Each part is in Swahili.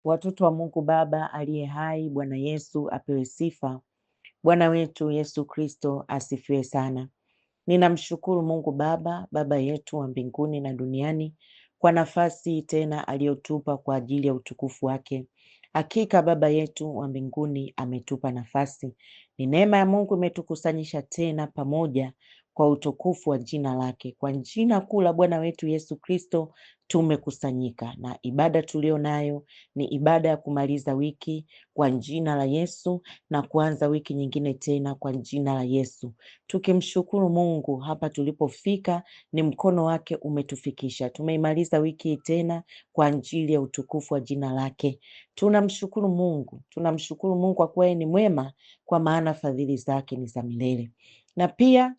Watoto wa Mungu Baba aliye hai, Bwana Yesu apewe sifa. Bwana wetu Yesu Kristo asifiwe sana. Ninamshukuru Mungu Baba, Baba yetu wa mbinguni na duniani, kwa nafasi tena aliyotupa kwa ajili ya utukufu wake. Hakika Baba yetu wa mbinguni ametupa nafasi. Ni neema ya Mungu imetukusanyisha tena pamoja kwa utukufu wa jina lake. Kwa jina kuu la Bwana wetu Yesu Kristo tumekusanyika, na ibada tulio nayo ni ibada ya kumaliza wiki kwa jina la Yesu na kuanza wiki nyingine tena kwa jina la Yesu, tukimshukuru Mungu hapa tulipofika. Ni mkono wake umetufikisha. Tumeimaliza wiki tena kwa ajili ya utukufu wa jina lake. Tunamshukuru Mungu kwa kuwa ni mwema, kwa maana fadhili zake ni za milele. Na pia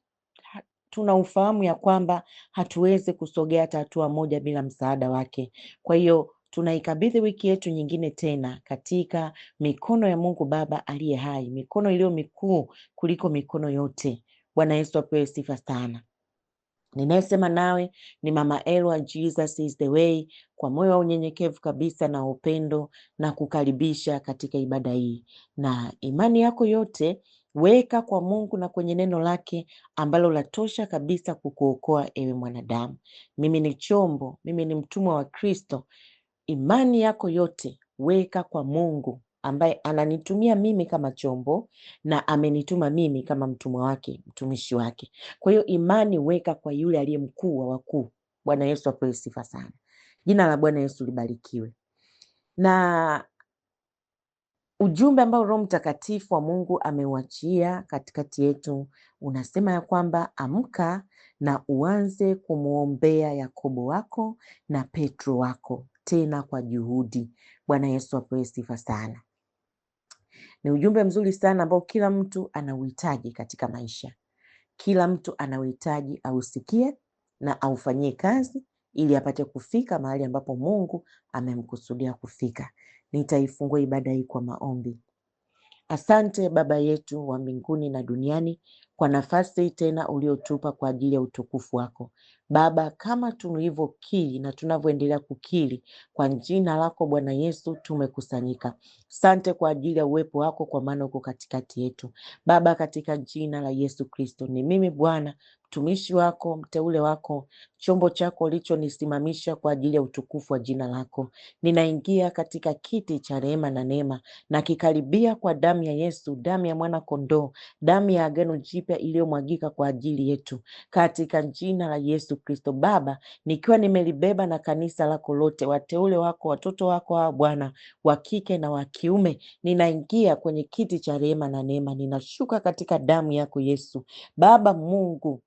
tuna ufahamu ya kwamba hatuwezi kusogea hata hatua moja bila msaada wake. Kwa hiyo tunaikabidhi wiki yetu nyingine tena katika mikono ya Mungu Baba aliye hai, mikono iliyo mikuu kuliko mikono yote. Bwana Yesu apewe sifa sana. Ninayesema nawe ni Mama Elwa, Jesus is the way, kwa moyo wa unyenyekevu kabisa na upendo, na kukaribisha katika ibada hii, na imani yako yote weka kwa Mungu na kwenye neno lake ambalo latosha kabisa kukuokoa ewe mwanadamu. Mimi ni chombo, mimi ni mtumwa wa Kristo. Imani yako yote weka kwa Mungu ambaye ananitumia mimi kama chombo na amenituma mimi kama mtumwa wake, mtumishi wake. Kwa hiyo imani weka kwa yule aliye mkuu wa wakuu. Bwana Yesu apewe sifa sana. Jina la Bwana Yesu libarikiwe. Na ujumbe ambao Roho Mtakatifu wa Mungu ameuachia katikati yetu unasema ya kwamba amka na uanze kumwombea Yakobo wako na Petro wako, tena kwa juhudi. Bwana Yesu apewe sifa sana. Ni ujumbe mzuri sana ambao kila mtu anauhitaji katika maisha. Kila mtu anauhitaji ausikie na aufanyie kazi ili apate kufika mahali ambapo Mungu amemkusudia kufika. Nitaifungua ibada hii kwa maombi. Asante Baba yetu wa mbinguni na duniani, kwa nafasi tena uliotupa kwa ajili ya utukufu wako. Baba, kama tulivyokiri na tunavyoendelea kukiri kwa jina lako Bwana Yesu, tumekusanyika. Asante kwa ajili ya uwepo wako, kwa maana uko katikati yetu. Baba, katika jina la Yesu Kristo, ni mimi Bwana mtumishi wako, mteule wako, chombo chako ulichonisimamisha kwa ajili ya utukufu wa jina lako. Ninaingia katika kiti cha rehema na neema, na kikaribia kwa damu ya Yesu, damu ya mwana kondoo, damu ya agano jipya iliyomwagika kwa ajili yetu, katika jina la Yesu Kristo. Baba, nikiwa nimelibeba na kanisa lako lote, wateule wako, watoto wako hawa Bwana, wa kike na wa kiume, ninaingia kwenye kiti cha rehema na neema, ninashuka katika damu yako Yesu. Baba Mungu,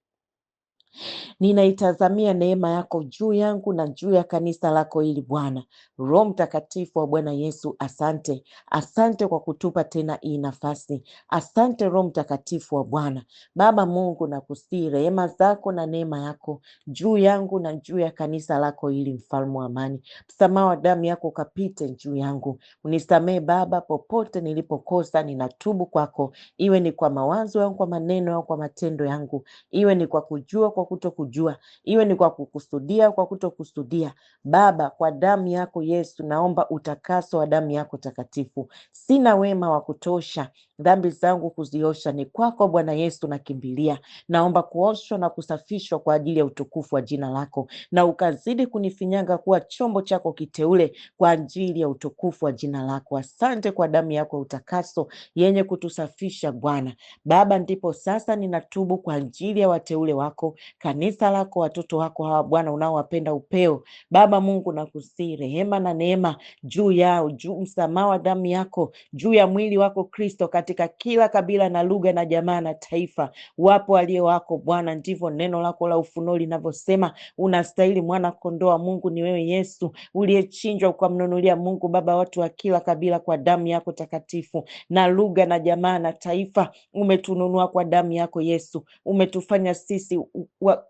ninaitazamia neema yako juu yangu na juu ya kanisa lako hili Bwana. Roho Mtakatifu wa Bwana Yesu, asante. Asante kwa kutupa tena hii nafasi. Asante Roho Mtakatifu wa Bwana. Baba Mungu, nakusihi rehema zako na neema yako juu yangu na juu ya kanisa lako hili, mfalme wa amani. Msamaha wa damu yako ukapite juu yangu. Unisamehe Baba, popote nilipokosa, ninatubu kwako. Iwe ni kwa mawazo yangu, kwa maneno au kwa matendo yangu. Iwe ni kwa kujua, kwa kutokujua. Iwe ni kwa kukusudia, kwa kutokusudia. Baba, kwa damu yako Yesu, naomba utakaso wa damu yako takatifu. Sina wema wa kutosha dhambi zangu kuziosha, ni kwako Bwana Yesu nakimbilia. Naomba kuoshwa na kusafishwa kwa ajili ya utukufu wa jina lako, na ukazidi kunifinyanga kuwa chombo chako kiteule kwa ajili ya utukufu wa jina lako. Asante kwa damu yako ya utakaso yenye kutusafisha Bwana. Baba, ndipo sasa ninatubu kwa ajili ya wateule wako, kanisa lako, watoto wako hawa Bwana unaowapenda upeo. Baba Mungu, nakusihi rehema na neema juu yao, juu msamaha wa damu yako juu ya mwili wako Kristo, katika kila kabila na lugha na jamaa na taifa. Wapo walio wako Bwana, ndivyo neno lako la ufunuo linavyosema. Unastahili mwana kondoo wa Mungu ni wewe Yesu, uliyechinjwa ukamnunulia Mungu Baba watu wa kila kabila kwa damu yako takatifu, na lugha na jamaa na taifa. Umetununua kwa damu yako Yesu. Umetufanya sisi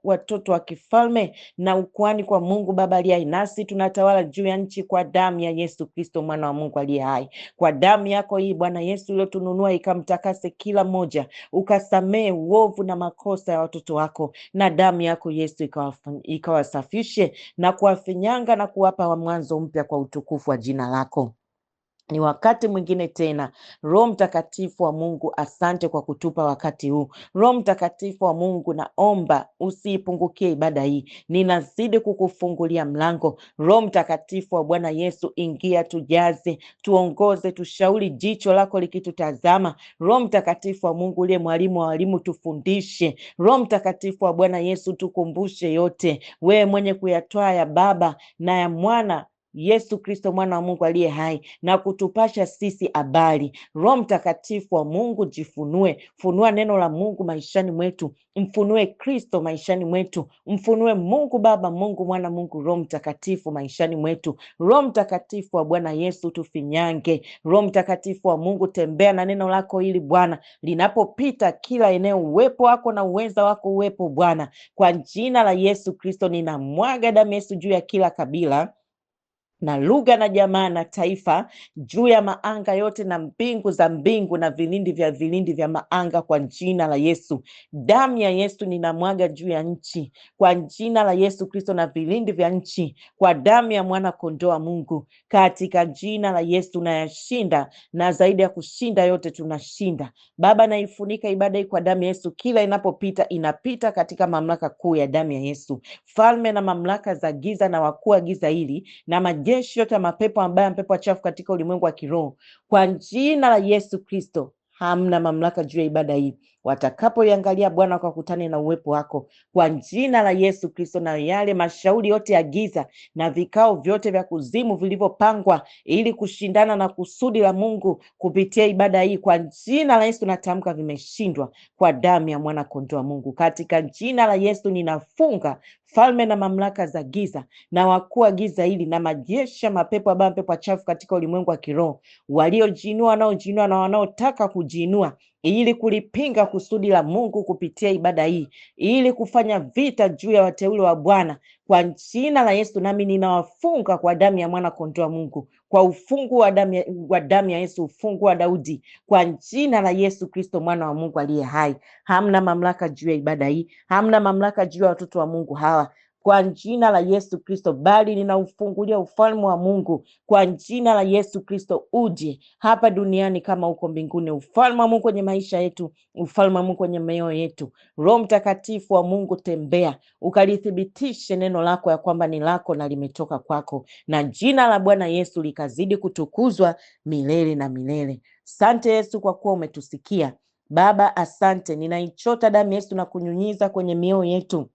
watoto wa kifalme na ukuhani kwa Mungu Baba aliye hai, nasi tunatawala juu ya nchi kwa damu ya Yesu Kristo, mwana wa Mungu aliye hai. Kwa damu yako hii Bwana Yesu iliyotununua, ikamtakase kila mmoja, ukasamee uovu na makosa ya watoto wako, na damu yako Yesu ikawasafishe na kuwafinyanga na kuwapa wa mwanzo mpya kwa utukufu wa jina lako. Ni wakati mwingine tena. Roho Mtakatifu wa Mungu, asante kwa kutupa wakati huu. Roho Mtakatifu wa Mungu, naomba usiipungukie ibada hii. Ninazidi kukufungulia mlango. Roho Mtakatifu wa Bwana Yesu, ingia, tujaze, tuongoze, tushauri, jicho lako likitutazama. Roho Mtakatifu wa Mungu, uliye mwalimu wa walimu, tufundishe. Roho Mtakatifu wa Bwana Yesu, tukumbushe yote. Wewe mwenye kuyatwaa ya Baba na ya Mwana Yesu Kristo, mwana wa Mungu aliye hai, na kutupasha sisi habari. Roho Mtakatifu wa Mungu, jifunue, funua neno la Mungu maishani mwetu, mfunue Kristo maishani mwetu, mfunue Mungu Baba, Mungu Mwana, Mungu Roho Mtakatifu maishani mwetu. Roho Mtakatifu wa Bwana Yesu, tufinyange. Roho Mtakatifu wa Mungu, tembea na neno lako ili Bwana linapopita kila eneo, uwepo wako na uweza wako uwepo Bwana. Kwa jina la Yesu Kristo, ninamwaga damu Yesu juu ya kila kabila na lugha na jamaa na taifa, juu ya maanga yote na mbingu za mbingu na vilindi vya maanga, kwa jina la Yesu. Damu ya Yesu ninamwaga juu ya nchi kwa jina la Yesu Kristo, na vilindi vya nchi kwa damu ya mwana kondoo wa Mungu, katika jina la Yesu. Nayashinda, na zaidi ya kushinda yote tunashinda. Baba, naifunika ibada hii kwa damu ya Yesu. Kila inapopita, inapita katika mamlaka kuu ya damu ya Yesu. Falme na mamlaka za giza na wakuu wa giza hili na majeshi yote ya mapepo ambayo mapepo wachafu katika ulimwengu wa kiroho, kwa jina la Yesu Kristo, hamna mamlaka juu ya ibada hii. Watakapoiangalia Bwana, wakakutane na uwepo wako kwa jina la Yesu Kristo. Na yale mashauri yote ya giza na vikao vyote vya kuzimu vilivyopangwa ili kushindana na kusudi la Mungu kupitia ibada hii, kwa jina la Yesu natamka vimeshindwa kwa damu ya mwana kondoo wa Mungu. Katika jina la Yesu ninafunga falme na mamlaka za giza na wakuu wa giza hili na majeshi ya mapepo ambayo mapepo wachafu katika ulimwengu wa kiroho, waliojinua, wanaojinua na wanaotaka kujinua ili kulipinga kusudi la Mungu kupitia ibada hii, ili kufanya vita juu ya wateule wa Bwana, kwa jina la Yesu nami ninawafunga kwa damu ya mwana kondoo wa Mungu, kwa ufungu wa damu ya Yesu, ufungu wa Daudi, kwa jina la Yesu Kristo, mwana wa Mungu aliye hai. Hamna mamlaka juu ya ibada hii, hamna mamlaka juu ya watoto wa Mungu hawa, kwa jina la Yesu Kristo, bali ninaufungulia ufalme wa Mungu kwa jina la Yesu Kristo, uje hapa duniani kama uko mbinguni. Ufalme wa Mungu kwenye maisha yetu, ufalme wa Mungu kwenye mioyo yetu. Roho Mtakatifu wa Mungu, tembea ukalithibitishe neno lako ya kwamba ni lako na limetoka kwako, na jina la Bwana Yesu likazidi kutukuzwa milele na milele. Asante Yesu kwa kuwa umetusikia Baba. Asante, ninaichota damu Yesu na kunyunyiza kwenye mioyo yetu,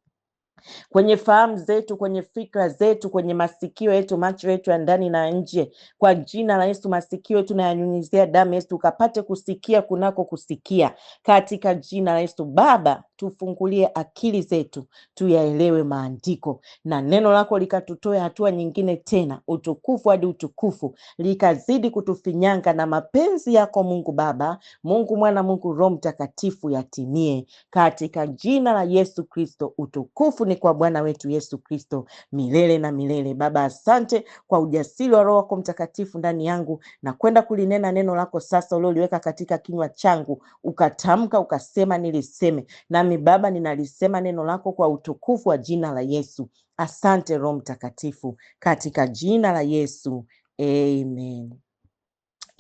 kwenye fahamu zetu, kwenye fikra zetu, kwenye masikio yetu, macho yetu ya ndani na nje, kwa jina la Yesu. Masikio yetu nayanyunyizia damu Yesu, ukapate kusikia kunako kusikia, katika jina la Yesu. Baba, tufungulie akili zetu tuyaelewe maandiko, na neno lako likatutoe hatua nyingine tena, utukufu hadi utukufu, likazidi kutufinyanga, na mapenzi yako Mungu Baba, Mungu Mwana, Mungu Roho Mtakatifu yatimie, katika jina la Yesu Kristo. Utukufu ni kwa Bwana wetu Yesu Kristo milele na milele. Baba, asante kwa ujasiri wa Roho wako Mtakatifu ndani yangu, na kwenda kulinena neno lako sasa ulioliweka katika kinywa changu, ukatamka ukasema niliseme, nami Baba ninalisema neno lako kwa utukufu wa jina la Yesu. Asante Roho Mtakatifu, katika jina la Yesu, amen.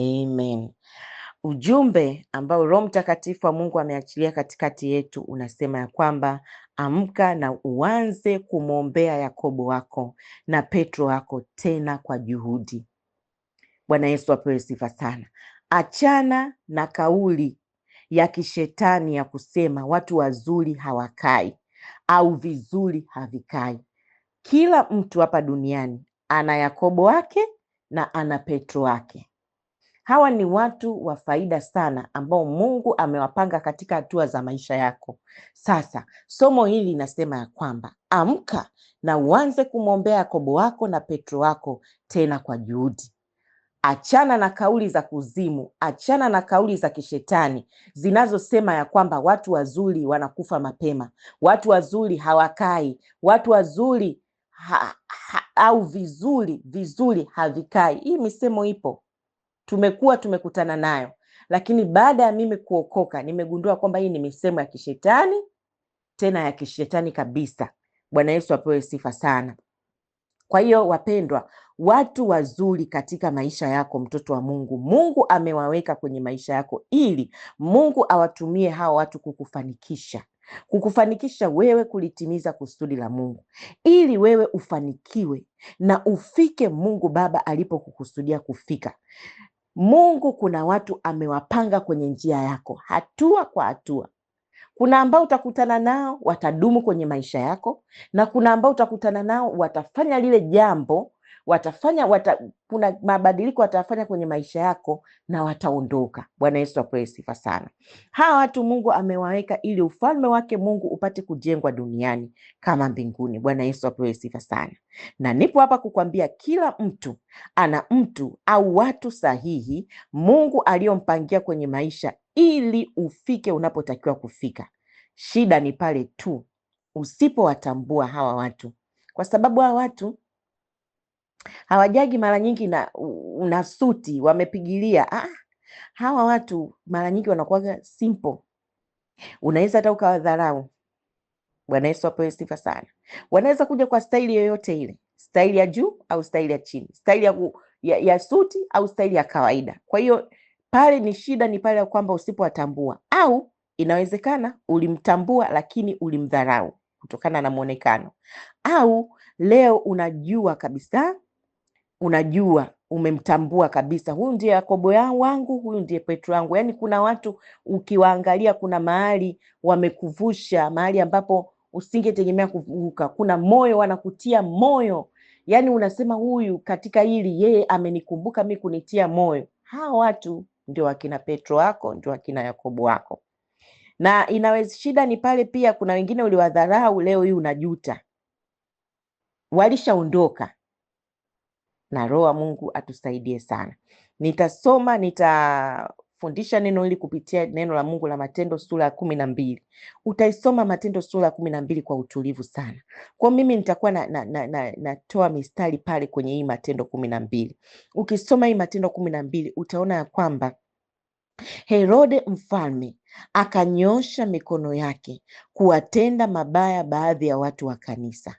Amen. Ujumbe ambao Roho Mtakatifu wa Mungu ameachilia katikati yetu unasema ya kwamba amka na uanze kumwombea Yakobo wako na Petro wako tena kwa juhudi. Bwana Yesu apewe sifa sana. Achana na kauli ya kishetani ya kusema watu wazuri hawakai au vizuri havikai. Kila mtu hapa duniani ana Yakobo wake na ana Petro wake. Hawa ni watu wa faida sana ambao Mungu amewapanga katika hatua za maisha yako. Sasa somo hili linasema ya kwamba amka na uanze kumwombea Yakobo wako na Petro wako tena kwa juhudi. Achana na kauli za kuzimu, achana na kauli za kishetani zinazosema ya kwamba watu wazuri wanakufa mapema, watu wazuri hawakai, watu wazuri au vizuri havikai. Hii misemo ipo, tumekutana nayo, lakini baada ya mimi kuokoka nimegundua kwamba hii ni misemo ya kishetani, tena ya kishetani kabisa. Bwana Yesu apewe sifa sana. Kwa hiyo wapendwa, watu wazuri katika maisha yako, mtoto wa Mungu, Mungu amewaweka kwenye maisha yako ili Mungu awatumie hao watu kukufanikisha wewe kulitimiza kusudi la Mungu, ili wewe ufanikiwe na ufike Mungu Baba alipokukusudia kufika. Mungu kuna watu amewapanga kwenye njia yako hatua kwa hatua. Kuna ambao utakutana nao watadumu kwenye maisha yako, na kuna ambao utakutana nao watafanya lile jambo, kuna mabadiliko watafanya kwenye maisha yako na wataondoka. Bwana Yesu apewe sifa sana. Hawa watu Mungu amewaweka ili ufalme wake Mungu upate kujengwa duniani kama mbinguni. Bwana Yesu apewe sifa sana. Na nipo hapa kukwambia kila mtu ana mtu au watu sahihi Mungu aliyompangia kwenye maisha ili ufike unapotakiwa kufika. Shida ni pale tu usipowatambua hawa watu, kwa sababu hawa watu hawajagi mara nyingi na suti wamepigilia. Hawa watu mara nyingi wanakuwa simple, unaweza hata ukawadharau. Bwana Yesu apewe sifa sana. Wanaweza kuja kwa staili yoyote ile, staili ya juu au staili ya chini, staili ya suti au staili ya kawaida. Kwa hiyo pale ni shida ni pale kwamba usipowatambua, au inawezekana ulimtambua lakini ulimdharau kutokana na muonekano, au leo unajua kabisa, umemtambua kabisa, huyu ndiye Yakobo wangu, huyu ndiye Petro wangu. Yaani kuna watu ukiwaangalia, kuna mahali wamekuvusha mahali ambapo usingetegemea kuvuka. Kuna moyo wanakutia moyo, yaani unasema huyu katika hili yeye amenikumbuka mimi kunitia moyo. Hawa watu ndio wakina Petro wako, ndio wakina Yakobo wako. Na inaweza shida ni pale pia kuna wengine uliwadharau, leo hii unajuta, walishaondoka. Na Roho wa Mungu atusaidie sana. Nitafundisha neno hili kupitia neno la Mungu la Matendo sura ya 12. Utaisoma Matendo sura ya 12 kwa utulivu sana. Kwa mimi nitakuwa natoa mistari pale kwenye hii Matendo 12. Ukisoma hii Matendo 12 utaona ya kwamba Herode mfalme akanyosha mikono yake kuwatenda mabaya baadhi ya watu wa kanisa,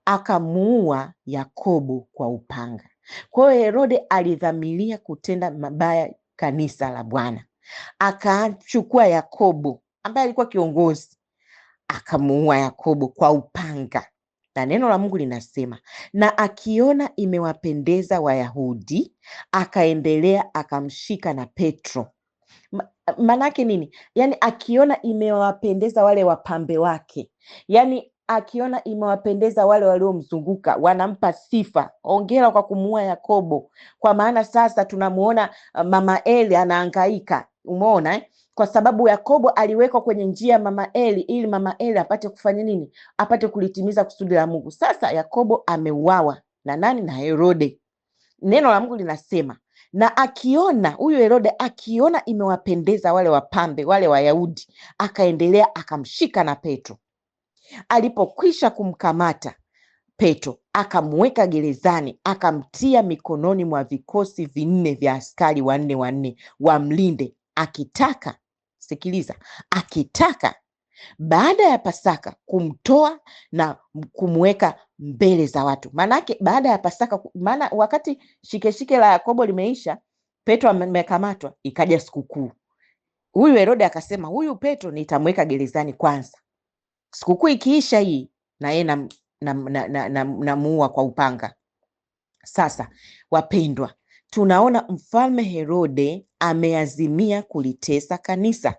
akamuua Yakobo kwa upanga. Kwa hiyo Herode alidhamiria kutenda mabaya kanisa la Bwana, akachukua Yakobo ambaye alikuwa kiongozi, akamuua Yakobo kwa upanga. Na neno la Mungu linasema, na akiona imewapendeza Wayahudi, akaendelea akamshika na Petro. Manake nini? Yaani akiona imewapendeza wale wapambe wake, yaani akiona imewapendeza wale waliomzunguka, wanampa sifa, hongera kwa kumuua Yakobo, kwa maana sasa tunamuona mama Eli anahangaika. Umeona Kwa sababu Yakobo aliwekwa kwenye njia ya mama Eli ili mama Eli apate kufanya nini? Apate kulitimiza kusudi la Mungu. Sasa Yakobo ameuawa na nani? Na Herode. Neno la Mungu linasema, na akiona huyu Herode akiona imewapendeza wale wapambe wale Wayahudi, akaendelea akamshika na Petro. Alipokwisha kumkamata Petro, akamweka gerezani, akamtia mikononi mwa vikosi 4 vya askari 4 wamlinde, akitaka, sikiliza, akitaka baada ya Pasaka kumtoa na kumweka mbele za watu. Maanake baada ya Pasaka, maana wakati shikeshike la Yakobo limeisha, Petro amekamatwa, ikaja sikukuu. Huyu Herode akasema, huyu Petro nitamweka gerezani kwanza, sikukuu ikiisha hii na yeye namuua kwa upanga. Sasa wapendwa, tunaona mfalme Herode ameazimia kulitesa kanisa,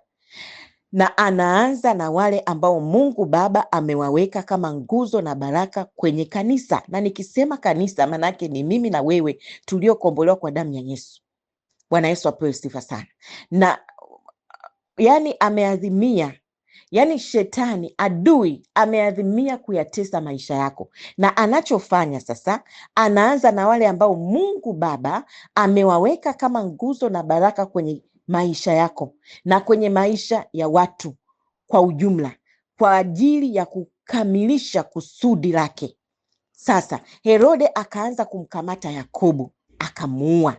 na anaanza na wale ambao Mungu Baba amewaweka kama nguzo na baraka kwenye kanisa. Na nikisema kanisa, manake ni mimi na wewe tuliokombolewa kwa damu ya Yesu. Bwana Yesu apewe sifa sana. Na yani ameazimia, yani shetani adui ameazimia kuyatesa maisha yako, na anachofanya sasa, anaanza na wale ambao Mungu Baba amewaweka kama nguzo na baraka kwenye maisha yako na kwenye maisha ya watu kwa ujumla, kwa ajili ya kukamilisha kusudi lake. Sasa Herode akaanza kumkamata Yakobo, akamuua.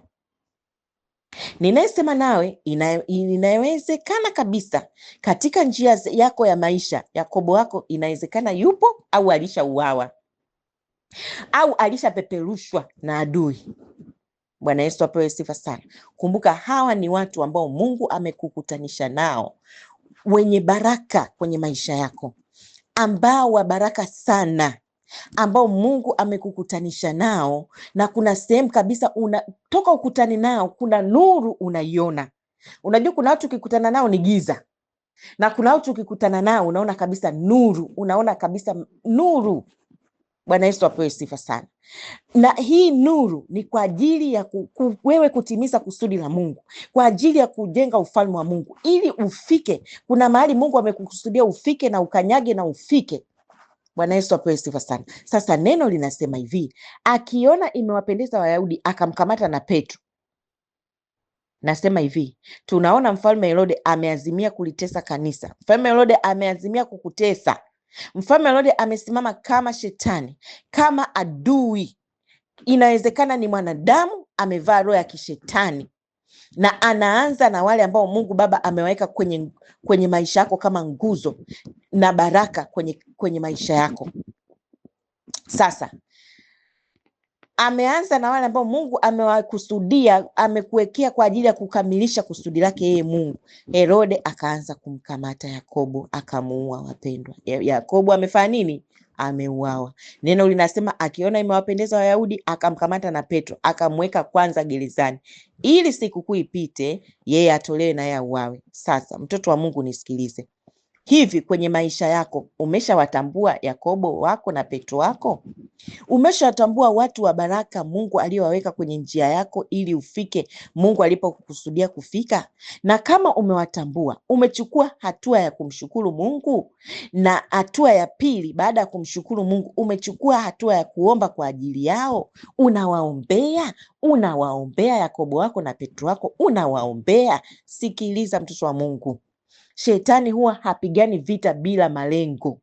Ninayesema nawe inawezekana kabisa katika njia yako ya maisha, Yakobo wako inawezekana yupo au alishauawa. au alishapeperushwa na adui. Bwana Yesu apewe sifa sana. Kumbuka hawa ni watu ambao Mungu amekukutanisha nao, wenye baraka kwenye maisha yako, ambao wa baraka sana, ambao Mungu amekukutanisha nao, na kuna sehemu kabisa unatoka ukutani nao, kuna nuru unaiona. Unajua kuna watu ukikutana nao ni giza, na kuna watu ukikutana nao unaona kabisa nuru, unaona kabisa nuru. Bwana Yesu apewe sifa sana. Na hii nuru ni kwa ajili ya wewe kutimiza kusudi la Mungu, kwa ajili ya kujenga ufalme wa Mungu, ili ufike. Kuna mahali Mungu amekukusudia ufike na ukanyage na ufike. Bwana Yesu apewe sifa sana. Sasa neno linasema hivi, akiona imewapendeza Wayahudi akamkamata na Petro. Nasema hivi, tunaona mfalme Herode ameazimia kulitesa kanisa. Mfalme Herode ameazimia kukutesa. Mfalme Herode amesimama kama shetani, kama adui. Inawezekana ni mwanadamu amevaa roho ya kishetani, na anaanza na wale ambao Mungu Baba ameweka kwenye maisha yako kama nguzo na baraka kwenye maisha yako. Sasa ameanza na wale ambao Mungu amewakusudia, amekuwekea kwa ajili ya kukamilisha kusudi lake yeye Mungu. Herode akaanza kumkamata Yakobo, akamuua. Wapendwa, Yakobo amefanya nini? Ameuawa. Neno linasema akiona imewapendeza Wayahudi akamkamata na Petro, akamweka kwanza gerezani, ili sikukuu ipite, yeye atolewe na yeye auawe. Sasa mtoto wa Mungu nisikilize. Hivi kwenye maisha yako umeshawatambua Yakobo wako na Petro wako? Umeshawatambua watu wa baraka Mungu aliyowaweka kwenye njia yako ili ufike Mungu alipokukusudia kufika? Na kama umewatambua, umechukua hatua ya kumshukuru Mungu? Na hatua ya pili, baada ya kumshukuru Mungu, umechukua hatua ya kuomba kwa ajili yao? Unawaombea Yakobo wako na Petro wako, unawaombea. Sikiliza mtoto wa Mungu, shetani huwa hapigani vita bila malengo.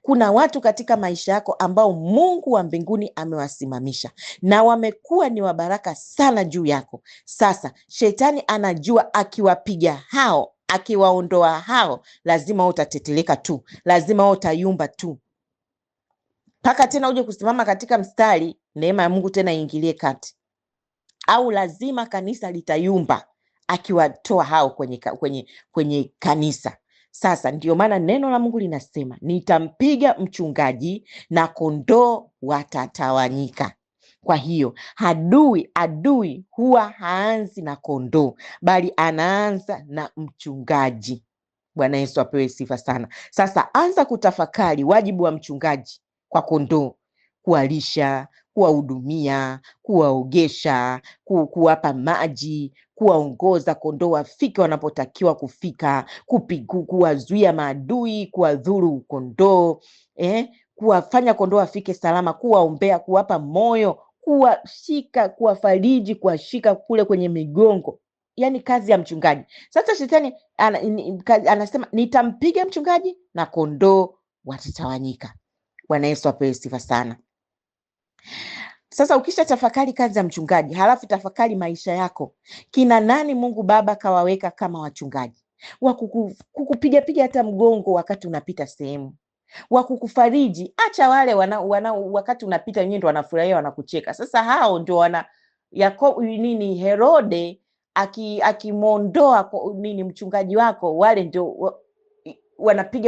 Kuna watu katika maisha yako ambao Mungu wa mbinguni amewasimamisha na wamekuwa ni wabaraka sana juu yako. Sasa shetani anajua akiwapiga hao, akiwaondoa hao, lazima utateteleka tu, lazima utayumba tu, mpaka tena uje kusimama katika mstari, neema ya Mungu tena iingilie kati, au lazima kanisa litayumba akiwatoa hao kwenye kanisa. Sasa ndio maana neno la Mungu linasema, nitampiga mchungaji na kondoo watatawanyika. Kwa hiyo adui huwa haanzi na kondoo, bali anaanza na mchungaji. Bwana Yesu apewe sifa sana. Sasa anza kutafakari wajibu wa mchungaji kwa kondoo: kuwalisha, kuwahudumia, kuwaogesha, kuwapa maji, kuwaongoza kondoo wafike wanapotakiwa kufika, kuwazuia maadui kuwadhuru kondoo, kuwafanya kondoo wafike salama, kuwaombea, kuwapa moyo, kuwashika, kuwafariji, kuwashika kule kwenye migongo. Yani kazi ya mchungaji. Sasa shetani anasema nitampiga mchungaji na kondoo watatawanyika. Bwana Yesu apewe sifa sana. Sasa ukisha tafakari kazi ya mchungaji, halafu tafakari maisha yako. Kina nani Mungu Baba kawaweka kama wachungaji? Wa kukupiga hata mgongo wakati unapita sehemu, wa kukufariji. Acha wale wakati unapita wenyewe ndio wanafurahia, wanakucheka. Sasa hao ndio Herode akimondoa mchungaji wako, wale ndio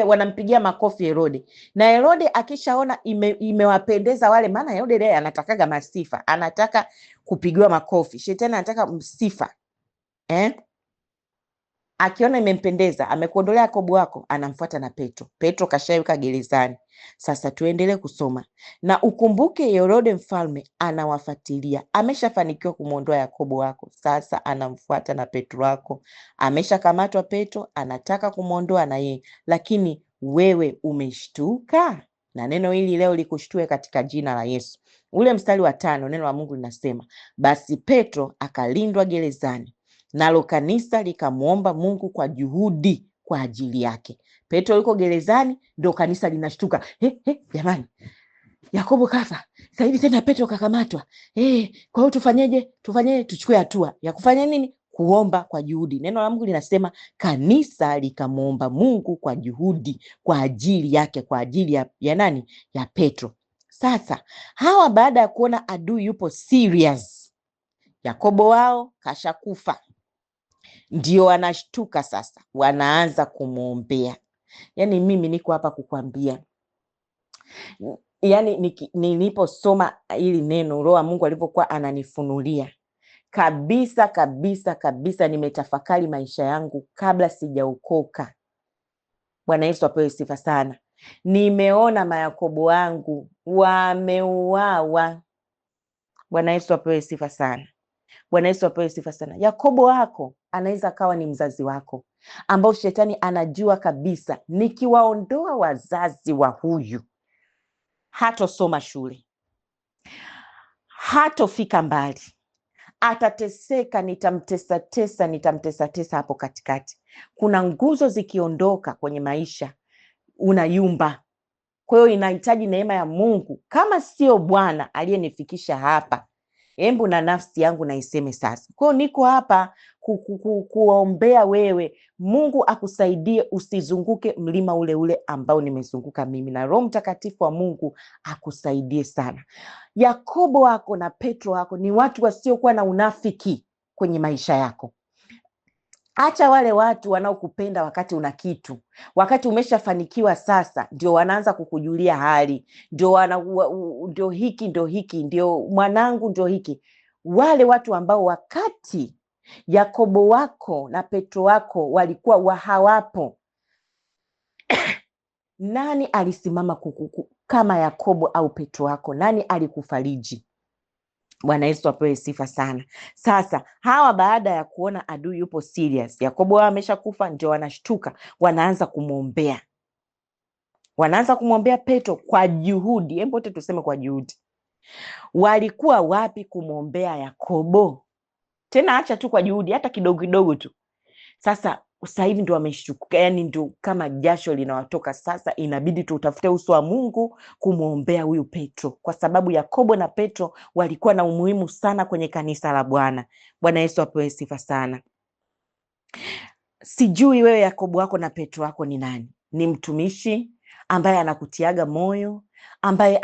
wanampigia makofi Herode. Na Herode akishaona imewapendeza wale, maana Herode leo anatakaga masifa, anataka kupigiwa makofi. Shetani anataka msifa. Akiona imempendeza, amekuondolea Yakobo wako, anamfuata na Petro. Petro kashayuka gerezani. Sasa tuendelee kusoma. Na ukumbuke Herode mfalme anawafuatilia. Ameshafanikiwa kumuondoa Yakobo wako. Sasa anamfuata na Petro wako. Ameshakamatwa Petro, anataka kumuondoa na yeye. Lakini wewe umeshtuka? Na neno hili leo likushtue katika jina la Yesu. Ule mstari wa 5, neno la Mungu linasema, basi Petro akalindwa gerezani, nalo kanisa likamuomba Mungu kwa juhudi kwa ajili yake. Petro yuko gerezani, ndio kanisa linashtuka. Jamani, Yakobo kafa, sasa hivi tena Petro kakamatwa. Kwa hiyo tufanyeje? Tuchukue hatua ya kufanya nini? Kuomba kwa juhudi. Neno la Mungu linasema kanisa likamuomba Mungu kwa juhudi kwa ajili yake, kwa ajili ya nani? Ya Petro. Sasa hawa baada ya kuona adui yupo serious, Yakobo wao kashakufa, ndio wanashtuka sasa, wanaanza kumwombea. Yani mimi niko hapa kukwambia, yani niliposoma hili neno, Roho wa Mungu alivyokuwa ananifunulia kabisa kabisa kabisa, nimetafakari maisha yangu kabla sijaokoka. Bwana Yesu apewe sifa sana. Nimeona mayakobo wangu wameuawa. Bwana Yesu apewe sifa sana. Bwana Yesu apewe sifa sana. Yakobo wako anaweza kawa ni mzazi wako, ambao shetani anajua kabisa nikiwaondoa wazazi wa huyu, hatosoma shule, hatofika mbali, atateseka, nitamtesa hapo katikati. Kuna nguzo zikiondoka kwenye maisha unayumba. Kwa hiyo inahitaji neema ya Mungu. Kama sio Bwana aliyenifikisha hapa, embu na nafsi yangu na iseme sasa. Kwa hiyo niko hapa kuombea wewe, Mungu akusaidie usizunguke mlima ule ule ambao nimezunguka mimi, na Roho Mtakatifu wa Mungu akusaidie sana. Yakobo wako na Petro wako ni watu wasiokuwa na unafiki kwenye maisha yako. Acha wale watu wanaokupenda wakati una kitu, wakati umeshafanikiwa sasa ndio wanaanza kukujulia hali, ndio hiki, ndio mwanangu, ndio hiki. Wale watu ambao wakati Yakobo wako na Petro wako walikuwa hawapo, nani alisimama kama Yakobo au Petro wako? Nani alikufariji? Bwana Yesu apewe sifa sana. Sasa hawa baada ya kuona adui yupo serious, Yakobo wao ameshakufa, ndio wanashtuka, wanaanza kumwombea. Wanaanza kumwombea Petro kwa juhudi. Hebu wote tuseme kwa juhudi. Walikuwa wapi kumwombea Yakobo? Tena acha tu kwa juhudi, hata kidogo kidogo tu. Sasa sasa hivi ndio wameshtuka, yani ndio kama jasho linawatoka. Sasa inabidi tutafute uso wa Mungu kumwombea huyu Petro, kwa sababu Yakobo na Petro walikuwa na umuhimu sana kwenye kanisa la Bwana. Bwana Yesu apewe sifa sana. Sijui wewe Yakobo wako na Petro wako ni nani? Ni mtumishi ambaye anakutiaga moyo, ambaye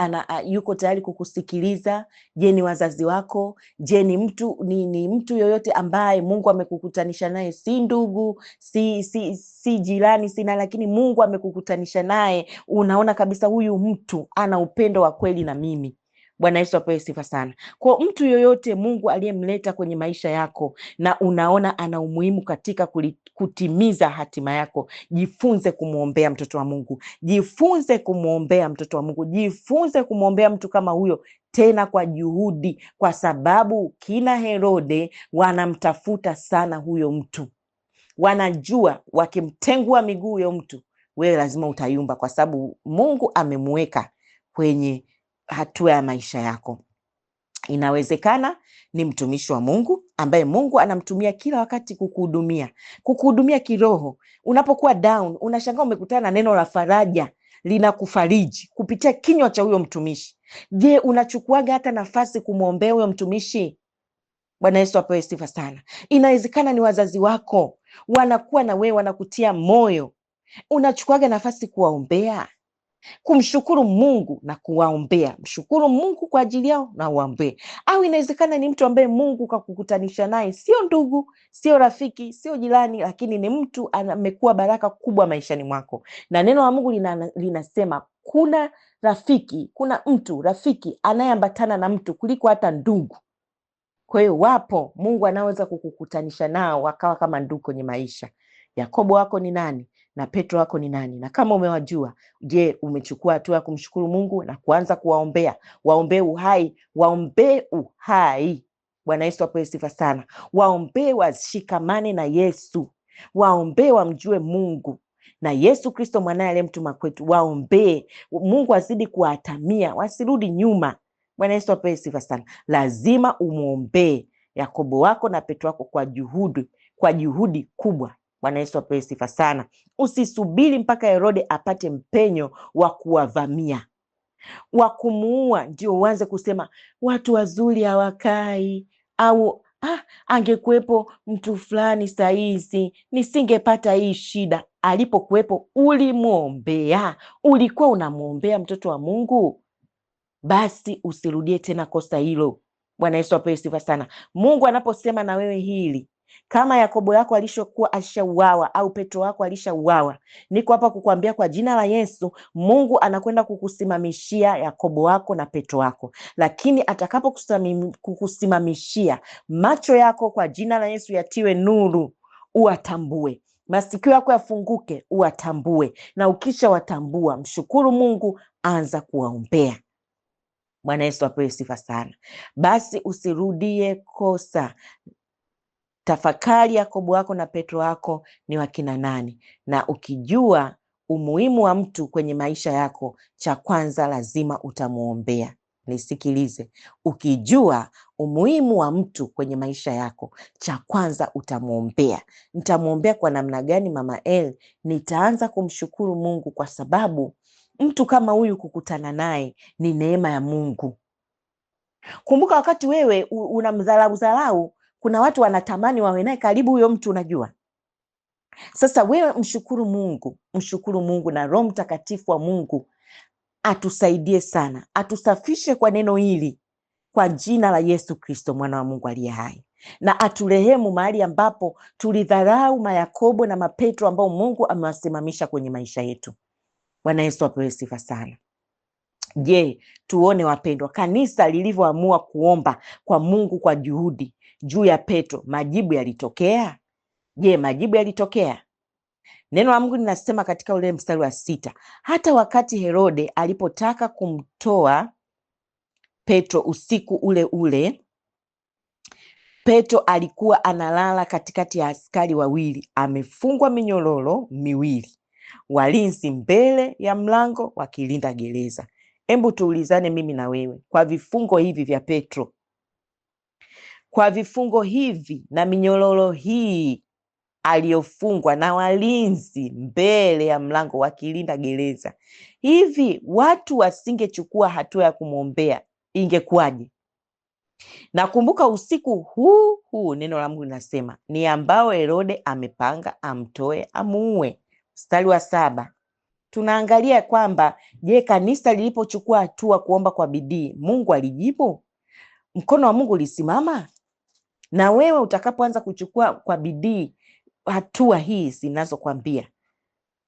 yuko tayari kukusikiliza? Je, ni wazazi wako? Je, ni mtu yoyote ambaye Mungu amekukutanisha naye, si ndugu, si jirani, lakini Mungu amekukutanisha naye, unaona kabisa huyu mtu ana upendo wa kweli na mimi. Bwana Yesu apewe sifa sana. Kwa mtu yoyote Mungu aliyemleta kwenye maisha yako na unaona ana umuhimu katika kutimiza hatima yako, jifunze kumwombea mtoto wa Mungu. Jifunze kumwombea mtoto wa Mungu. Jifunze kumwombea mtu kama huyo, tena kwa juhudi, kwa sababu kina Herode wanamtafuta sana huyo mtu. Wanajua wakimtengua miguu huyo mtu, wewe lazima utayumba, kwa sababu Mungu amemweka kwenye hatua ya maisha yako. Inawezekana ni mtumishi wa Mungu ambaye Mungu anamtumia kila wakati kukuhudumia kiroho. Unapokuwa down, unashangaa umekutana na neno la faraja linakufariji kupitia kinywa cha huyo mtumishi. Je, unachukuaga hata nafasi kumwombea huyo mtumishi? Bwana Yesu apewe sifa sana. Inawezekana ni wazazi wako wanakuwa na wewe, wanakutia moyo. Unachukuaga nafasi kuwaombea, kumshukuru Mungu na kuwaombea? Mshukuru Mungu kwa ajili yao na uwaombee. Au inawezekana ni mtu ambaye Mungu kakukutanisha naye, sio ndugu, sio rafiki, sio jirani, lakini ni mtu amekuwa baraka kubwa maishani mwako. Na neno la Mungu linasema kuna mtu rafiki anayeambatana na mtu kuliko hata ndugu. Kwa hiyo wapo Mungu anaweza kukukutanisha nao wakawa kama ndugu kwenye maisha. Yakobo wako ni nani na Petro wako ni nani? Na kama umewajua, je, umechukua hatua ya kumshukuru Mungu na kuanza kuwaombea? Waombee uhai. Bwana Yesu apewe sifa sana. Waombee washikamane na Yesu. Waombee wamjue Mungu na Yesu Kristo mwanaye aliyemtuma kwetu. Waombee Mungu azidi kuwatamia, wasirudi nyuma. Bwana Yesu apewe sifa sana. Lazima umwombee Yakobo wako na Petro wako kwa juhudi kubwa. Bwana Yesu apewe sifa sana. Usisubiri mpaka Herode apate mpenyo wa kuwavamia, wa kumuua, ndio uanze kusema watu wazuri hawakai, au angekuwepo mtu fulani saizi nisingepata hii shida. Alipokuwepo ulimwombea? Ulikuwa unamwombea mtoto wa Mungu? basi usirudie tena kosa hilo. Bwana Yesu apewe sifa sana. Mungu anaposema na wewe hili, kama Yakobo yako alishokuwa alishauawa au Petro wako alishauawa, niko hapa kukuambia kwa jina la Yesu, Mungu anakwenda kukusimamishia Yakobo wako na Petro wako. Lakini atakapo kukusimamishia, macho yako kwa jina la Yesu yatiwe nuru, uwatambue. Masikio yako yafunguke, uwatambue. Na ukisha watambua, mshukuru Mungu, anza kuwaombea. Bwana Yesu apewe sifa sana. Basi usirudie kosa. Tafakari Yakobo wako na Petro wako ni wakina nani, na ukijua umuhimu wa mtu kwenye maisha yako, cha kwanza lazima utamuombea. Nisikilize, ukijua umuhimu wa mtu kwenye maisha yako, cha kwanza utamuombea. Nitamuombea kwa namna gani, Mama El? Nitaanza kumshukuru Mungu kwa sababu mtu kama huyu kukutana naye ni neema ya Mungu. Kumbuka wakati wewe unamdharau, kuna watu wanatamani wawe naye karibu huyo mtu, unajua. Sasa wewe mshukuru Mungu, na Roho Mtakatifu wa Mungu atusaidie sana, atusafishe kwa neno hili kwa jina la Yesu Kristo, mwana wa Mungu aliye hai, na aturehemu mahali ambapo tulidharau mayakobo na mapetro ambao Mungu amewasimamisha kwenye maisha yetu. Bwana Yesu apewe sifa sana. Je, tuone wapendwa, kanisa lilivyoamua kuomba kwa Mungu kwa juhudi juu ya Petro, majibu yalitokea? Je, majibu yalitokea? Neno la Mungu linasema katika ule mstari wa 6, hata wakati Herode alipotaka kumtoa Petro usiku ule ule, Petro alikuwa analala katikati ya askari wawili, amefungwa minyororo miwili, walinzi mbele ya mlango wakilinda gereza. Hebu tuulizane mimi na wewe, kwa vifungo hivi vya Petro, kwa vifungo hivi na minyororo hii aliyofungwa na walinzi mbele ya mlango wakilinda gereza, hivi watu wasingechukua hatua ya kumwombea, ingekuwaje? Nakumbuka usiku huu neno la Mungu linasema ni ambao Herode amepanga amtoe amuue. Mstari wa 7 tunaangalia kwamba je, kanisa lilipochukua hatua kuomba kwa bidii, Mungu alijibu? Mkono wa Mungu ulisimama? Na wewe utakapoanza kuchukua kwa bidii hatua hii zinazokwambia,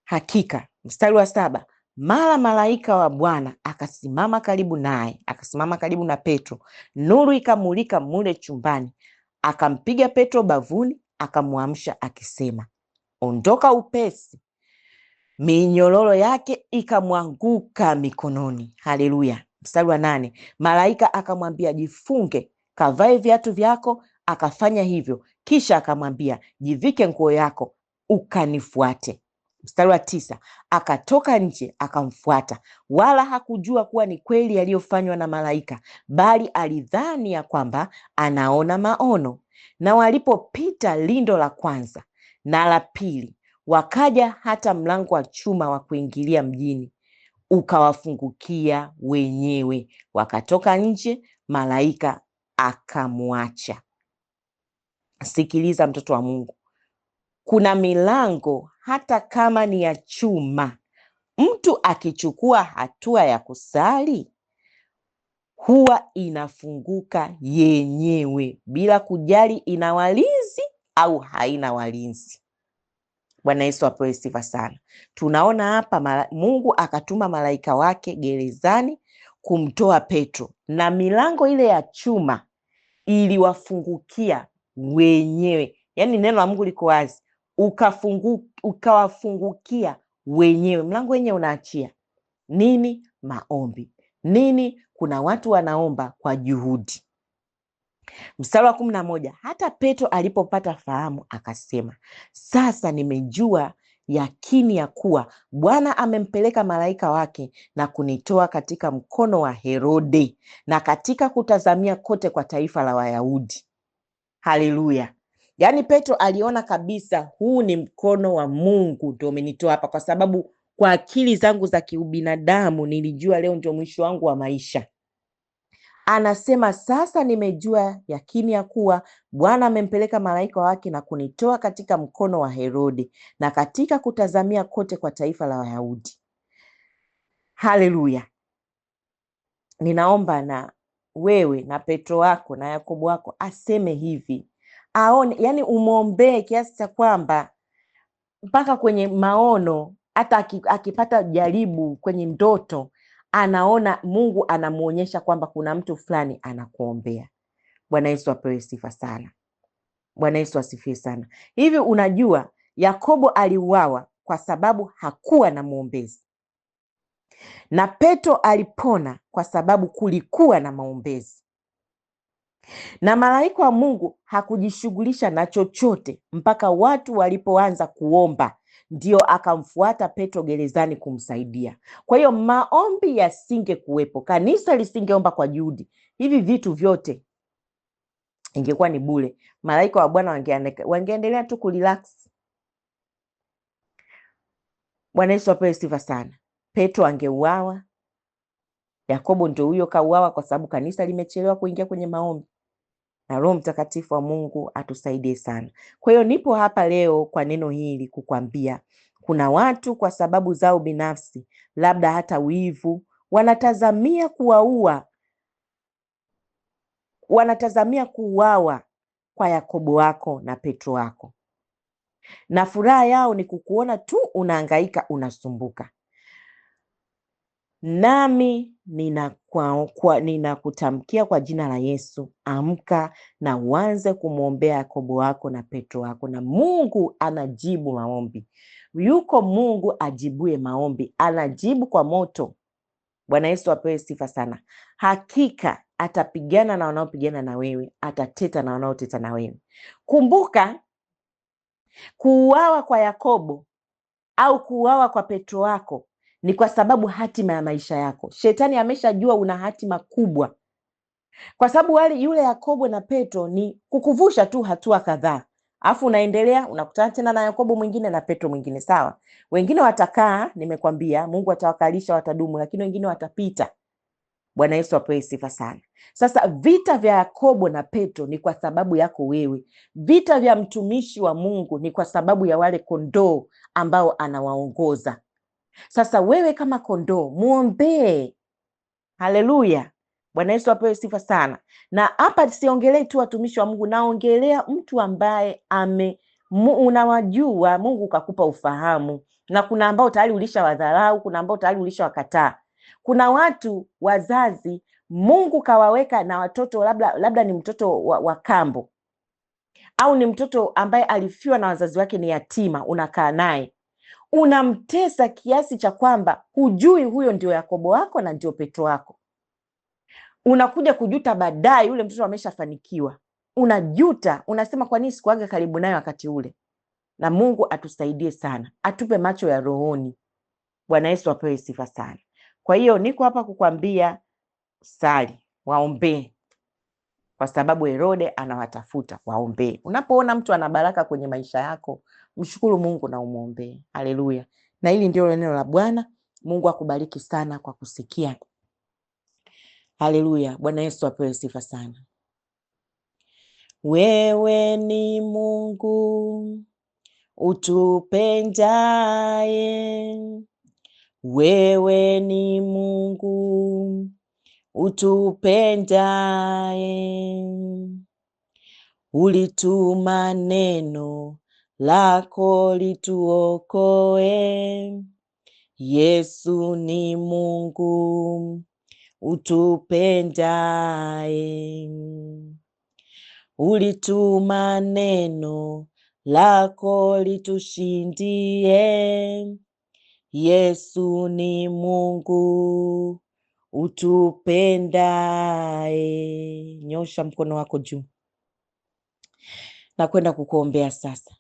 hakika, mstari wa 7, mara malaika wa Bwana akasimama karibu naye, akasimama karibu na Petro, nuru ikamulika mule chumbani, akampiga Petro bavuni, akamwamsha akisema, ondoka upesi. Minyororo yake ikamwanguka mikononi. Haleluya. Mstari wa 8, malaika akamwambia, jifunge, kavae viatu vyako. Akafanya hivyo, kisha akamwambia, jivike nguo yako, ukanifuate. Mstari wa 9, akatoka nje akamfuata, wala hakujua kuwa ni kweli yaliyofanywa na malaika, bali alidhani ya kwamba anaona maono. Na walipopita lindo la kwanza na la pili, wakaja hata mlango wa chuma wa kuingilia mjini, ukawafungukia wenyewe, wakatoka nje, malaika akamwacha. Sikiliza mtoto wa Mungu, kuna milango hata kama ni ya chuma, mtu akichukua hatua ya kusali huwa inafunguka yenyewe, bila kujali ina walinzi au haina walinzi. Bwana Yesu apewe sifa sana. Tunaona hapa Mungu akatuma malaika wake gerezani kumtoa Petro, na milango ile ya chuma iliwafungukia wenyewe. Yaani neno la Mungu liko wazi, ukawafungukia wenyewe. Mlango wenyewe unaachia nini? Maombi. Nini? Kuna watu wanaomba kwa juhudi. Mstari wa 11, hata Petro alipopata fahamu akasema, sasa nimejua yakini ya kuwa Bwana amempeleka malaika wake na kunitoa katika mkono wa Herode na katika kutazamia kote kwa taifa la Wayahudi. Haleluya. Yaani Petro aliona kabisa huu ni mkono wa Mungu ndio umenitoa hapa, kwa sababu kwa akili zangu za kiubinadamu nilijua leo ndio mwisho wangu wa maisha. Anasema sasa nimejua yakini ya kuwa Bwana amempeleka malaika wake na kunitoa katika mkono wa Herode na katika kutazamia kote kwa taifa la Wayahudi. Haleluya. ninaomba na wewe na Petro wako na Yakobo wako aseme hivi, aone, yani umwombee kiasi cha kwamba mpaka kwenye maono, hata akipata jaribu kwenye ndoto, anaona Mungu anamuonyesha kwamba kuna mtu fulani anakuombea. Bwana Yesu apewe sifa sana. Bwana Yesu asifiwe sana. Hivi unajua Yakobo aliuawa kwa sababu hakuwa na mwombezi, na Petro alipona kwa sababu kulikuwa na maombezi. Na malaika wa Mungu hakujishughulisha na chochote mpaka watu walipoanza kuomba, ndio akamfuata Petro gerezani kumsaidia. Kwa hiyo maombi yasinge kuwepo, kanisa lisingeomba kwa juhudi, hivi vitu vyote ingekuwa ni bure. Malaika wa Bwana wangeendelea tu kurelax. Bwana Yesu apewe sifa sana. Petro angeuawa, Yakobo ndio huyo kauawa kwa sababu kanisa limechelewa kuingia kwenye maombi. Na Roho Mtakatifu wa Mungu atusaidie sana. Kwa hiyo nipo hapa leo kwa neno hili kukwambia, kuna watu kwa sababu zao binafsi, labda hata wivu, wanatazamia kuuawa kwa Yakobo wako na Petro wako, na furaha yao ni kukuona tu unahangaika, unasumbuka. Nami ninakutamkia kwa jina la Yesu, amka na uanze kumwombea Yakobo wako na Petro wako, na Mungu anajibu maombi. Yuko Mungu ajibuye maombi, anajibu kwa moto. Bwana Yesu apewe sifa sana. Hakika atapigana na wanaopigana na wewe, atateta na wanaoteta na wewe. Kumbuka, kuuawa kwa Yakobo au kuuawa kwa Petro wako ni kwa sababu hatima ya maisha yako. Shetani ameshajua una hatima kubwa, kwa sababu yule Yakobo na Petro ni kukuvusha tu hatua kadhaa, afu unaendelea unakutana tena na Yakobo mwingine na Petro mwingine. Sawa, wengine watakaa, nimekwambia Mungu atawakalisha, watadumu, lakini wengine watapita. Bwana Yesu apewe sifa sana. Sasa vita vya Yakobo na Petro ni kwa sababu yako wewe. Vita vya mtumishi wa Mungu ni kwa sababu ya wale kondoo ambao anawaongoza. Sasa wewe kama kondoo muombee. Haleluya. Bwana Yesu apewe sifa sana. Na hapa siongelei tu watumishi wa Mungu, naongelea mtu ambaye unawajua, Mungu kakupa ufahamu, na kuna ambao tayari ulishawadharau, kuna ambao tayari ulishawakataa. Kuna watu wazazi Mungu kawaweka na watoto, labda ni mtoto wa kambo, au ni mtoto ambaye alifiwa na wazazi wake, ni yatima, unakaa naye, unamtesa kiasi cha kwamba hujui huyo ndio Yakobo wako na ndio Petro wako. Unakuja kujuta baadaye, yule mtoto ameshafanikiwa, unajuta, unasema kwa nini sikuaga karibu naye wakati ule. Na Mungu atusaidie sana, atupe macho ya rohoni. Bwana Yesu apewe sifa sana. Kwa hiyo niko hapa kukwambia, sali, waombee, kwa sababu Herode anawatafuta. Waombee. Unapoona mtu ana baraka kwenye maisha yako, mshukuru Mungu na umwombee. Haleluya. Na hili ndio neno la Bwana. Mungu akubariki sana kwa kusikia. Haleluya. Bwana Yesu apewe sifa sana. Wewe ni Mungu utupendaye, wewe ni Mungu utupendaye, ulituma neno lako lituokoe. Yesu ni Mungu utupendaye, ulituma neno lako litushindie. Yesu ni Mungu utupendaye. Nyosha mkono wako juu na kwenda kukuombea sasa.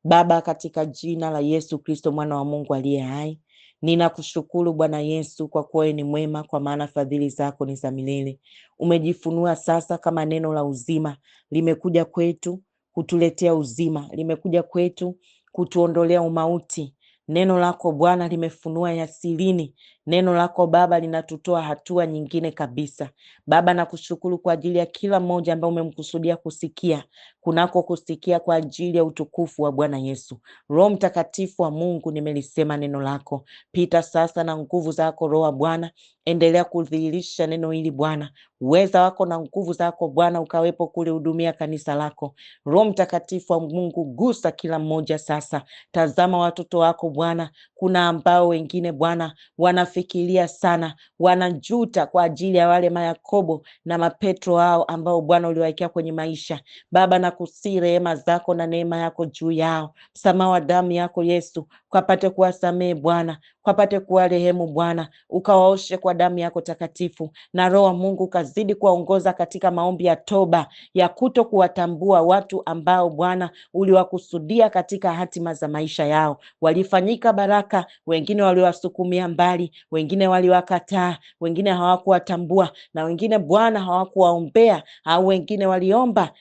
Baba, katika jina la Yesu Kristo mwana wa Mungu aliye hai, ninakushukuru Bwana Yesu kwa kuwa ni mwema, kwa maana fadhili zako ni za milele. Umejifunua sasa kama neno la uzima, limekuja kwetu kutuletea uzima, limekuja kwetu kutuondolea umauti. Neno lako Bwana limefunua ya sirini Neno lako Baba linatutoa hatua nyingine kabisa. Baba, nakushukuru kwa ajili ya kila mmoja ambaye umemkusudia kusikia, kunako kusikia kwa ajili ya utukufu wa Bwana Yesu. Roho Mtakatifu wa Mungu, nimelisema neno lako, pita sasa na nguvu zako Roho wa Bwana, endelea kudhihirisha neno hili Bwana. Uweza wako na nguvu zako Bwana ukawepo kule, hudumia kanisa lako. Roho Mtakatifu wa Mungu, gusa kila mmoja sasa. Tazama watoto wako Bwana, kuna ambao wengine Bwana wanafikiria sana, wanajuta kwa ajili ya wale Mayakobo na Mapetro hao ambao Bwana uliwaekea kwenye maisha. Baba, nakusihi rehema zako na neema yako juu yao, msamaha wa damu yako Yesu, ukapate kuwasamehe Bwana, ukapate kuwarehemu Bwana, ukawaoshe kwa damu yako takatifu, na Roho wa Mungu ukazidi kuwaongoza katika maombi ya toba, ya kuto kuwatambua watu ambao Bwana uliwakusudia katika hatima za maisha yao. Walifanyika baraka, wengine waliwasukumia mbali, wengine waliwakataa, wengine hawakuwatambua, na wengine Bwana hawakuwaombea, au wengine waliomba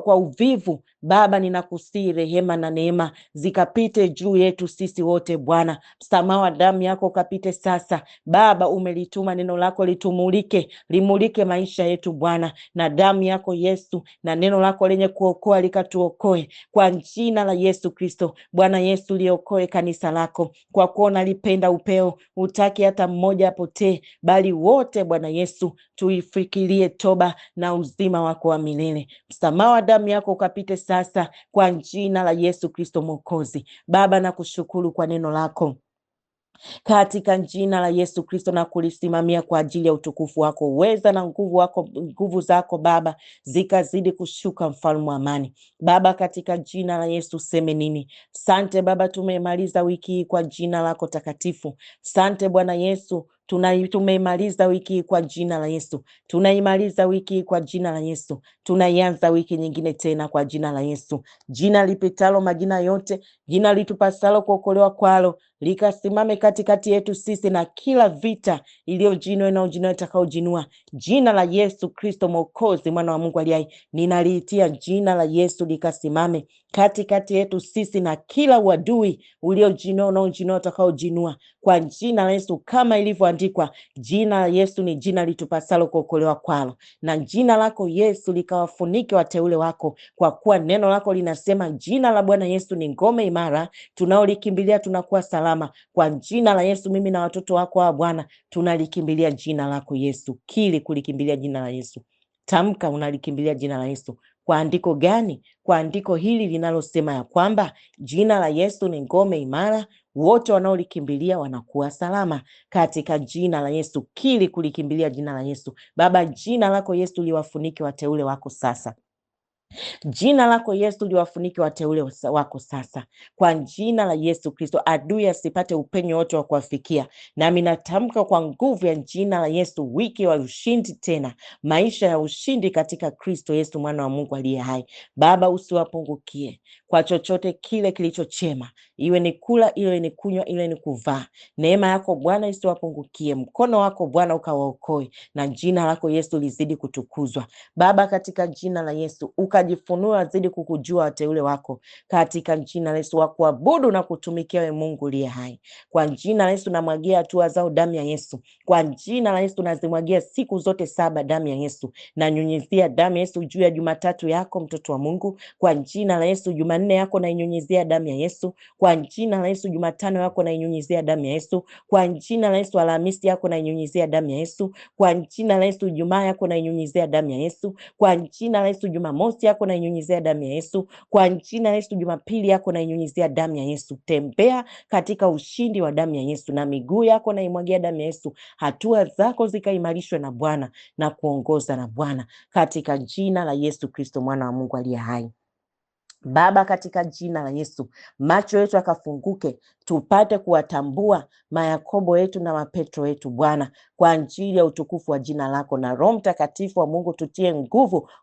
kwa uvivu. Baba, ninakusihi rehema na neema zikapite juu yetu sisi wote Bwana. Msamaha wa damu yako ukapite sasa. Baba, umelituma neno lako litumulike, limulike maisha yetu Bwana, na damu yako Yesu na neno lako lenye kuokoa likatuokoe kwa jina la Yesu Kristo. Bwana Yesu, liokoe kanisa lako, kwa kuwa unalipenda upeo, hutaki hata mmoja apotee, bali wote Bwana Yesu tuifikirie toba na uzima wako wa milele. Msamaha wa damu yako ukapite sasa kwa jina la Yesu Kristo Mwokozi. Baba, nakushukuru kwa neno lako katika jina la Yesu Kristo, na kulisimamia kwa ajili ya utukufu wako. Uweza na nguvu zako Baba zikazidi kushuka, mfalme wa amani. Baba, katika jina la Yesu seme nini? Sante Baba, tumemaliza wiki hii kwa jina lako takatifu. Sante Bwana Yesu, tumeimaliza wiki hii kwa jina la Yesu. Tunaimaliza wiki hii kwa jina la Yesu. Tunaianza wiki nyingine tena kwa jina la Yesu. Jina lipitalo majina yote, jina litupasalo kuokolewa kwalo, likasimame katikati yetu sisi, na kila vita iliyojinua na ujinua itakaojinua. Jina la Yesu Kristo Mwokozi, mwana wa Mungu aliye hai, ninaliitia jina la Yesu likasimame katikati yetu sisi, na kila uadui uliojinua na ujinua utakaojinua kwa jina la Yesu, kama ilivyoandikwa, jina la Yesu ni jina litupasalo kuokolewa kwalo. Na jina lako Yesu likawafunike wateule wako, kwa kuwa neno lako linasema jina la Bwana Yesu ni ngome imara, tunaolikimbilia tunakuwa salama. Kwa jina la Yesu, mimi na watoto wako wa Bwana tunalikimbilia jina lako Yesu. Kili kulikimbilia jina la Yesu. Tamka unalikimbilia jina la Yesu. Kwa andiko gani? Kwa andiko hili linalosema ya kwamba jina la Yesu ni ngome imara, wote wanaolikimbilia wanakuwa salama. Katika jina la Yesu, kili kulikimbilia jina la Yesu. Baba, jina lako Yesu liwafunike wateule wako sasa. Jina lako Yesu liwafunike wateule wako sasa, kwa jina la Yesu Kristo. Adui asipate upenyo wote wa kuwafikia. Nami natamka kwa nguvu ya jina la Yesu, wiki wa ushindi tena, maisha ya ushindi katika Kristo Yesu, mwana wa Mungu aliye hai. Baba, usiwapungukie kwa chochote kile kilicho chema, iwe ni kula, iwe ni kunywa, iwe ni kuvaa. Neema yako Bwana isiwapungukie, mkono wako Bwana ukawaokoe, na jina lako Yesu lizidi kutukuzwa. Baba, katika jina la Yesu ukajifunua, azidi kukujua wateule wako, katika jina la Yesu, wakuabudu na kutumikia wewe Mungu uliye hai. Kwa jina la Yesu namwagia hatua zao damu ya Yesu. Kwa jina la Yesu nazimwagia siku zote 7 damu ya Yesu. Na nyunyizia damu ya Yesu juu ya Jumatatu yako, mtoto wa Mungu. Kwa jina la Yesu Jumanne yako na inyunyizia damu ya Yesu. Kwa jina la Yesu Jumatano yako na inyunyizia damu ya Yesu. Kwa jina la Yesu Alhamisi yako na inyunyizia damu ya Yesu. Kwa jina la Yesu Ijumaa yako na inyunyizia damu ya Yesu. Kwa jina la Yesu Jumamosi yako na inyunyizia damu ya Yesu. Kwa jina la Yesu Jumapili yako na inyunyizia damu ya Yesu. Tembea katika ushindi wa damu ya Yesu, na miguu yako na imwagia damu ya Yesu. Hatua zako zikaimarishwe na Bwana na kuongoza na Bwana, katika jina la Yesu Kristo, mwana wa Mungu aliye hai. Baba, katika jina la Yesu, macho yetu akafunguke, tupate kuwatambua Mayakobo yetu na Mapetro yetu Bwana, kwa ajili ya utukufu wa jina lako. Na Roho Mtakatifu wa Mungu tutie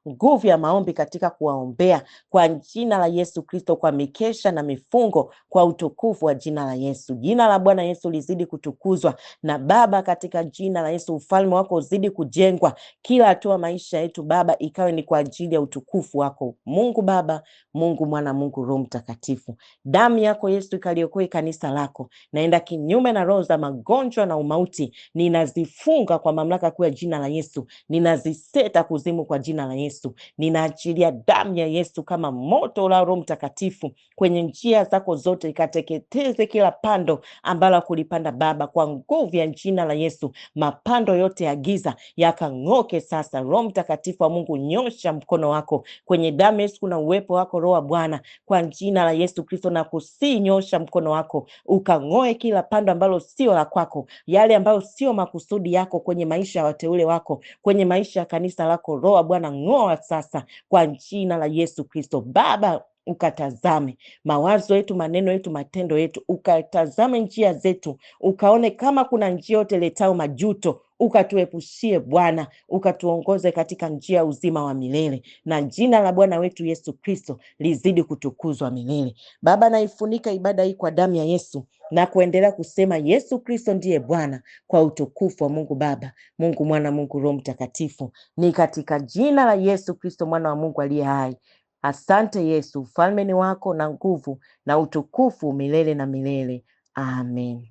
nguvu ya maombi katika kuwaombea kwa jina la Yesu Kristo, kwa mikesha na mifungo, kwa utukufu wa jina la Yesu. Jina la Bwana Yesu lizidi kutukuzwa. Na Baba, katika jina la Yesu, ufalme wako uzidi kujengwa. Kila hatua maisha yetu Baba ikawe ni kwa ajili ya utukufu wako. Mungu Baba, Mungu Mwana, Mungu Roho Mtakatifu. Damu yako Yesu ikaliokoe kanisa lako. Naenda kinyume na roho za magonjwa na umauti. Ninazifunga kwa mamlaka kuu ya jina la Yesu. Ninaziseta kuzimu kwa jina la Yesu. Ninaachilia damu ya Yesu kama moto la Roho Mtakatifu kwenye njia zako zote, ikateketeze kila pando ambalo kulipanda Baba, kwa nguvu ya jina la Yesu. Mapando yote ya giza yakang'oke sasa. Roho Mtakatifu wa Mungu, nyosha mkono wako kwenye damu Yesu, kuna uwepo wako Roho wa Bwana, kwa jina la Yesu Kristo, na kusinyosha mkono wako ukang'oe kila pando ambalo sio la kwako, yale ambayo sio makusudi yako kwenye maisha ya wateule wako, kwenye maisha ya kanisa lako. Roho wa Bwana, ng'oa sasa kwa jina la Yesu Kristo. Baba, ukatazame mawazo yetu, maneno yetu, matendo yetu, ukatazame njia zetu, ukaone kama kuna njia yote letao majuto, ukatuepushie Bwana, ukatuongoze katika njia ya uzima wa milele, na jina la Bwana wetu Yesu Kristo lizidi kutukuzwa milele. Baba, naifunika ibada hii kwa damu ya Yesu na kuendelea kusema Yesu Kristo ndiye Bwana, kwa utukufu wa Mungu Baba, Mungu Mwana, Mungu Roho Mtakatifu. Ni katika jina la Yesu Kristo mwana wa Mungu aliye hai. Asante Yesu, ufalme ni wako na nguvu na utukufu milele na milele. Amen.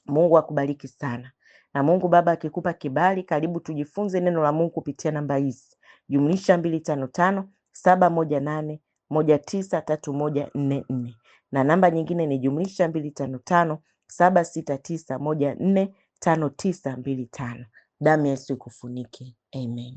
Mungu akubariki sana. Na Mungu Baba akikupa kibali, karibu tujifunze neno la Mungu kupitia namba hizi: +255 718 193144, na namba nyingine ni +255 769 145925. Damu ya Yesu ikufunike. Amen.